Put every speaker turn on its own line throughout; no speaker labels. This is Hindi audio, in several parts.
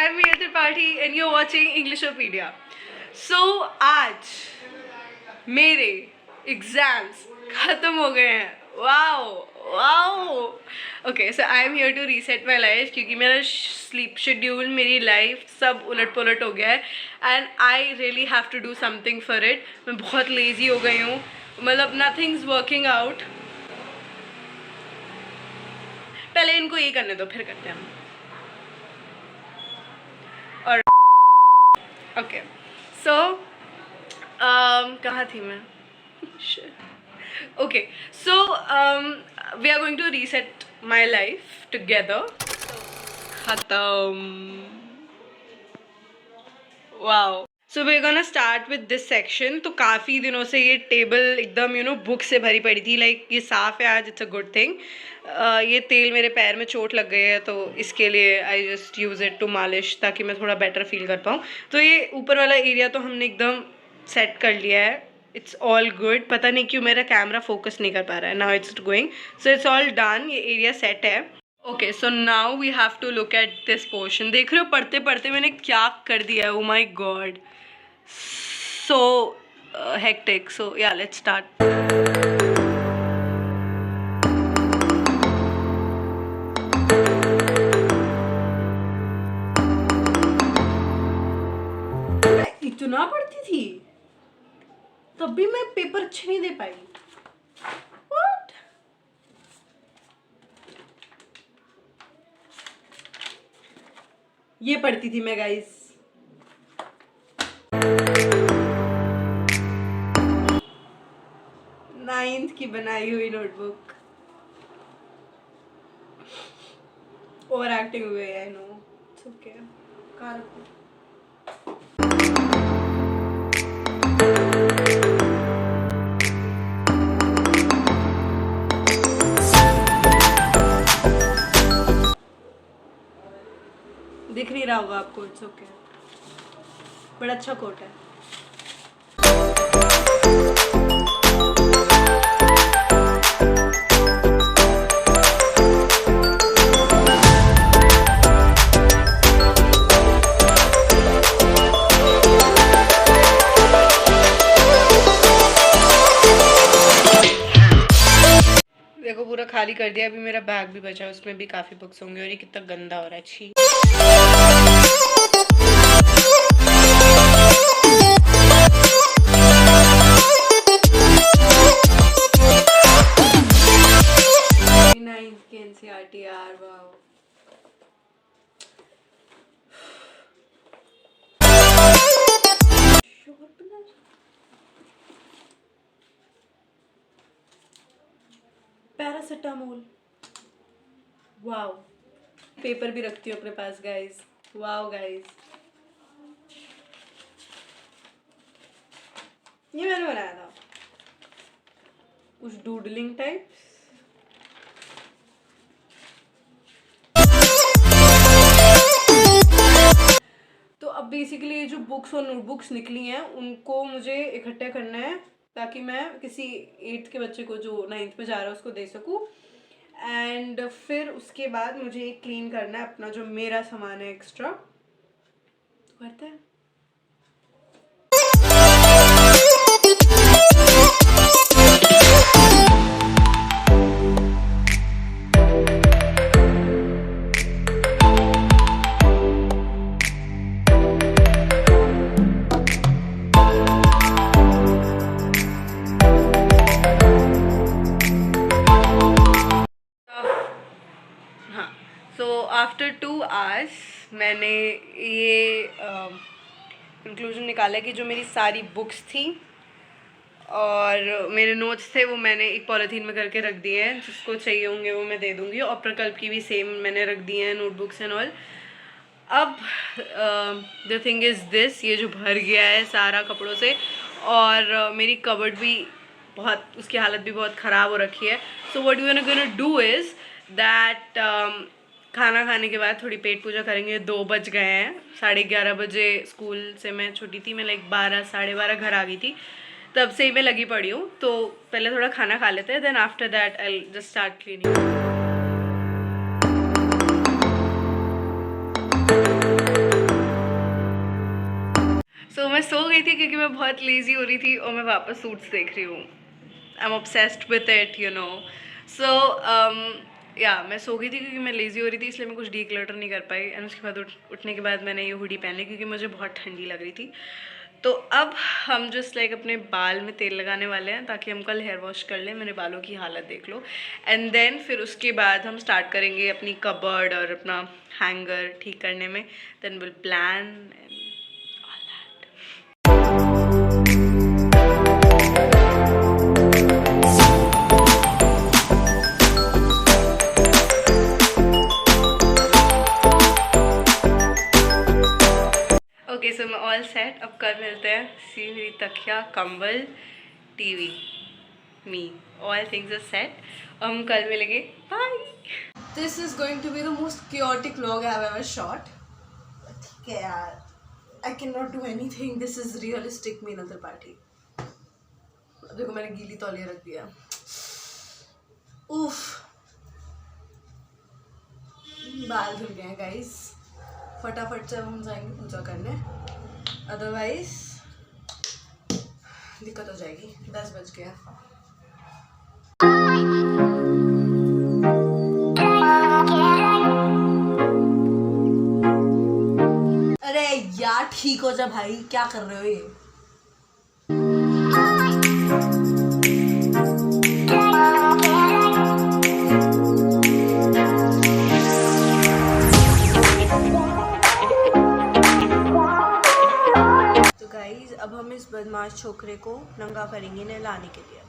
I'm Mia Tripathi and you're watching Englishopedia. So आज मेरे एग्जाम्स खत्म हो गए हैं. Wow. Okay, so I'm here to reset my life क्योंकि मेरा sleep schedule, मेरी life सब उलट पुलट हो गया है and I really have to do something for it. मैं बहुत lazy हो गई हूँ, मतलब nothing's working out. पहले इनको ये करने दो, फिर करते हैं हम. और ओके सो कहाँ थी मैं? Okay so we are going to reset my life together. खत्म. Wow. So we are gonna start with this section. तो काफ़ी दिनों से ये टेबल एकदम बुक से भरी पड़ी थी. लाइक ये साफ़ है आज, इट्स अ गुड थिंग. ये तेल मेरे पैर में चोट लग गई है तो इसके लिए I just use it to मालिश, ताकि मैं थोड़ा बेटर फील कर पाऊँ. तो ये ऊपर वाला एरिया तो हमने एकदम सेट कर लिया है. It's all good. पता नहीं क्यों मेरा कैमरा फोकस नहीं कर पा रहा है. Now it's going. So it's all done. ये एरिया सेट है. Okay so now we have to look at this portion. देख रहे हो पढ़ते पढ़ते मैंने क्या कर दिया है. ओ माई गॉड, सो हेक्टिक. सो या लेट्स स्टार्ट. इतना पढ़ती थी तब भी मैं पेपर अच्छे नहीं दे पाई. What? ये पढ़ती थी मैं गाइस. नाइन्थ की बनाई हुई नोटबुक. ओवर एक्टिंग हो गई. I know. It's okay. Car दिख नहीं रहा होगा आपको. It's okay. बड़ा अच्छा कोट है. देखो पूरा खाली कर दिया. अभी मेरा बैग भी बचा है, उसमें भी काफ़ी बुक्स होंगे. और ये कितना गंदा हो रहा है. छी. यार वाओ. पैरासिटामोल. वाओ. पेपर भी रखती हूँ अपने पास गाइस. वाओ गाइस, ये मैंने बनाया था कुछ डूडलिंग टाइप. तो अब बेसिकली ये जो बुक्स और नोटबुक्स निकली हैं उनको मुझे इकट्ठा करना है, ताकि मैं किसी 8th के बच्चे को जो 9th में जा रहा है उसको दे सकूँ. एंड फिर उसके बाद मुझे ये क्लीन करना है अपना जो मेरा सामान है एक्स्ट्रा. करते हैं. आफ्टर 2 hours मैंने ये कंक्लूजन निकाला कि जो मेरी सारी बुक्स थी और मेरे नोट्स थे वो मैंने एक पॉलीथीन में करके रख दिए हैं. जिसको चाहिए होंगे वो मैं दे दूँगी. और प्रकल्प की भी सेम मैंने रख दी हैं नोटबुक्स एंड ऑल. अब द थिंग इज़ दिस, ये जो भर गया है सारा कपड़ों से, और मेरी कबर्ड भी बहुत, उसकी हालत भी बहुत ख़राब हो रखी है. So what we are gonna do is that खाना खाने के बाद थोड़ी पेट पूजा करेंगे. 2 बज गए हैं. 11:30 बजे स्कूल से मैं छुट्टी थी. मैं लाइक 12 साढ़े 12 घर आ गई थी. तब से ही मैं लगी पड़ी हूँ. तो पहले थोड़ा खाना खा लेते हैं. Then after that I just start cleaning. गई थी क्योंकि मैं बहुत लेजी हो रही थी और मैं वापस सूट्स देख रही हूँ. I am obsessed with it, you know. So yeah मैं सो गई थी क्योंकि मैं लेजी हो रही थी, इसलिए मैं कुछ डीक्लटर नहीं कर पाई. एंड उसके बाद उठने के बाद मैंने ये हुडी पहन ली क्योंकि मुझे बहुत ठंडी लग रही थी. तो अब हम जस्ट लाइक अपने बाल में तेल लगाने वाले हैं ताकि हम कल हेयर वॉश कर लें. मेरे बालों की हालत देख लो. एंड देन फिर उसके बाद हम स्टार्ट करेंगे अपनी कबर्ड और अपना हैंगर ठीक करने में. Then will plan and all that. Okay so मैं ऑल सेट. अब कल मिलते हैं. सी मेरी तकिया, कंबल, TV, me, all things are set. हम कल मिलेंगे. Bye. This is going to be the most chaotic vlog I have ever shot. ठीक है यार, I cannot do anything. This is realistic Meenal Tripathi. देखो मैंने गीली तौलिया रख दिया. उफ, बाल धुल गए हैं गाइस. फटाफट से हम जाएंगे पूजा करने, अदरवाइज दिक्कत हो जाएगी. 10 बज गया. अरे यार ठीक हो जा भाई, क्या कर रहे हो ये. अब हम इस बदमाश छोकरे को नंगा करेंगे नहलाने के लिए.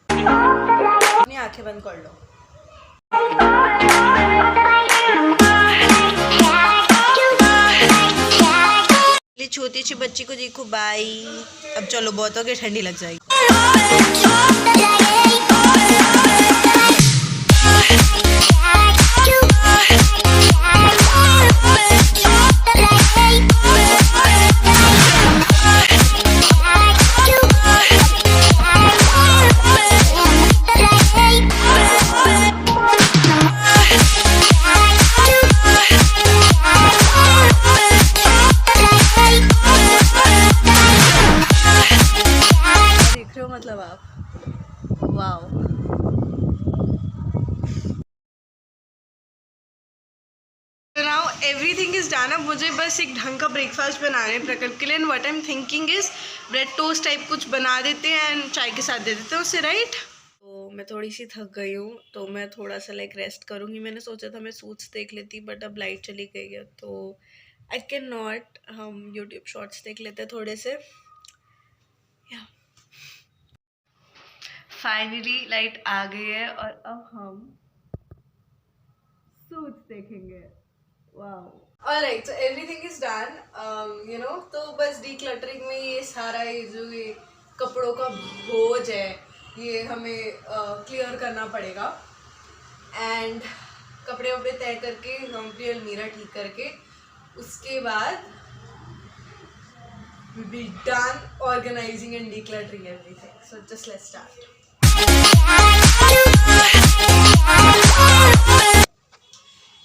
अपनी आंखें बंद कर लो. छोटी सी बच्ची को देखो. बाई, अब चलो बहुत हो गया, ठंडी लग जाएगी. मतलब आप wow. So now everything is done. अब मुझे बस एक ढंग का ब्रेकफास्ट बनाने प्रकल्प के लिए. And what I am thinking is bread toast type कुछ बना देते हैं एंड चाय के साथ दे देते हैं उससे, राइट. तो मैं थोड़ी सी थक गई हूँ तो मैं थोड़ा सा लाइक रेस्ट करूँगी. मैंने सोचा था मैं सूट्स देख लेती बट अब लाइट चली गई है तो आई कैन नॉट. हम यूट्यूब शॉर्ट्स देख लेते हैं थोड़े से. या फाइनली लाइट आ गई है और अब हम सूट्स देखेंगे. Wow. Alright, so everything is done, you know. तो बस डीक्लटरिंग में ये सारा ये कपड़ों का बोझ है ये हमें क्लियर करना पड़ेगा. एंड कपड़े वपड़े तय करके हम अपनी अलमीरा ठीक करके उसके बाद we'll be done organizing and decluttering everything. So just let's start.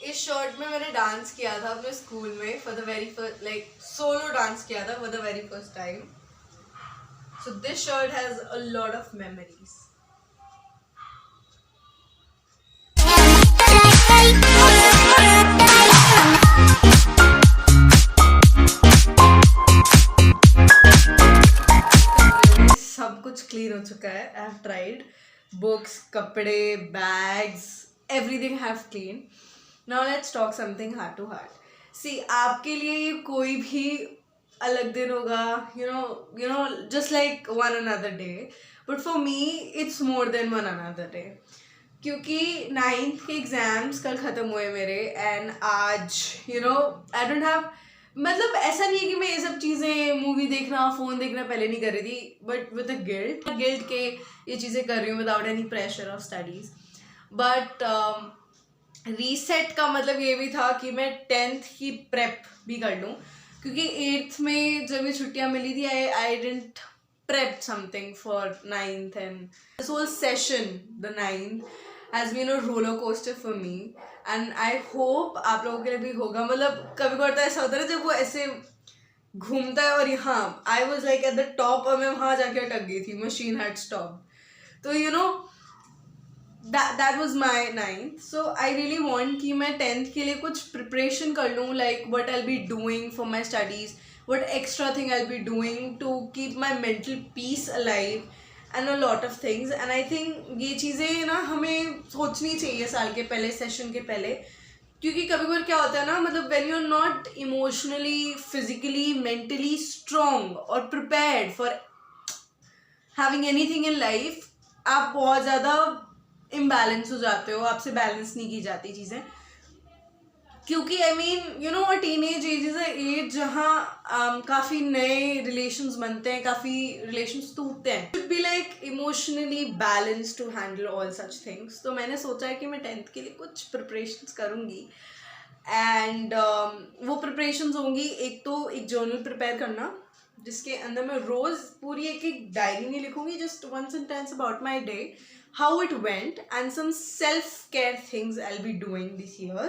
इस शर्ट में मैंने डांस किया था अपने स्कूल में for the very first, like solo dance किया था for the very first time. So this shirt has a lot of memories. सब कुछ क्लीन हो चुका है. आई हैव ट्राइड बुक्स, कपड़े, bags, everything have clean. Now let's talk something heart to heart. See, आपके लिए ये कोई भी अलग दिन होगा, you know just like one another day. But for me it's more than one another day क्योंकि 9th के एग्जाम्स कल ख़त्म हुए मेरे. एंड आज you know I don't have, मतलब ऐसा नहीं है कि मैं ये सब चीज़ें मूवी देखना, फ़ोन देखना पहले नहीं कर रही थी, बट विद अ गिल्ट के ये चीज़ें कर रही हूँ without any pressure of studies. But reset का मतलब ये भी था कि मैं 10th की प्रेप भी कर लूँ क्योंकि 8th में जब ये छुट्टियाँ मिली थी I didn't prep something for 9th. And this whole session the 9th has been a roller coaster for me. And I hope आप लोगों के लिए भी होगा. मतलब कभी कभार तो ऐसा होता है जब वो ऐसे घूमता है और यहाँ I was like at the top और मैं वहाँ जाके अटक गई थी, मशीन हैड स्टॉप. तो you know that was my ninth. So I really want कि मैं 10th के लिए कुछ preparation कर लूँ, like what I'll be doing for my studies, what extra thing I'll be doing to keep my mental peace alive and a lot of things. And I think ये चीज़ें ना हमें सोचनी चाहिए साल के पहले, सेशन के पहले, क्योंकि कभी कभी क्या होता है ना, मतलब when you're not emotionally, physically, mentally strong or prepared for having anything in life, आप बहुत ज़्यादा इम्बैलेंस हो जाते हो, आपसे बैलेंस नहीं की जाती चीज़ें. क्योंकि I mean you know teenage age is a age जहाँ काफ़ी नए रिलेशंस बनते हैं, काफ़ी रिलेशंस टूटते हैं. Should be like emotionally balance to handle all such things. तो मैंने सोचा है कि मैं 10th के लिए कुछ प्रिपरेशंस करूँगी. एंड वो प्रिपरेशंस होंगी, एक तो एक जर्नल प्रिपेयर करना जिसके अंदर मैं रोज़ पूरी एक एक डायरी में लिखूंगी, just one sentence about my day, how it went, and some self-care things I'll be doing this year.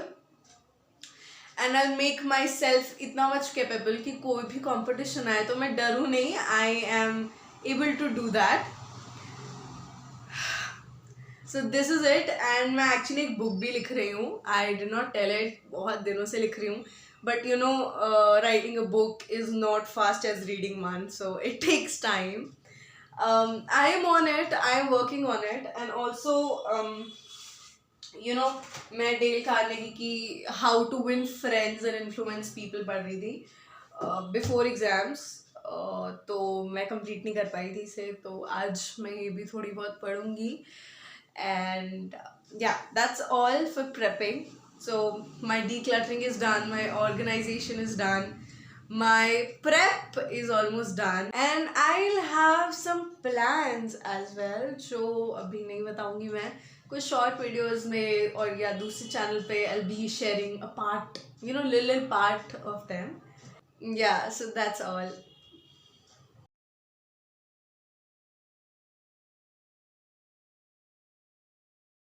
And I'll make myself इतना much capable कि कोई भी competition आए तो मैं डरूँ नहीं. I am able to do that. So this is it. And मैं actually एक book भी लिख रही हूँ. I did not tell it, बहुत दिनों से लिख रही हूँ. But you know, writing a book is not fast as reading one, so it takes time. I am on it, I am working on it. And also you know, मैं डेल कार्नेगी की how to win friends and influence people पढ़ रही थी बिफोर एग्जाम्स. तो मैं कंप्लीट नहीं कर पाई थी इसे, तो आज मैं ये भी थोड़ी बहुत पढ़ूंगी. एंड या that's all for prepping. So my decluttering is done, my organization is done, my prep is almost done, and I'll have some plans as well जो अभी नहीं बताऊंगी मैं. कुछ शॉर्ट वीडियोस में और या दूसरे चैनल पे I'll be sharing a part, you know, little part of them. Yeah, so that's all.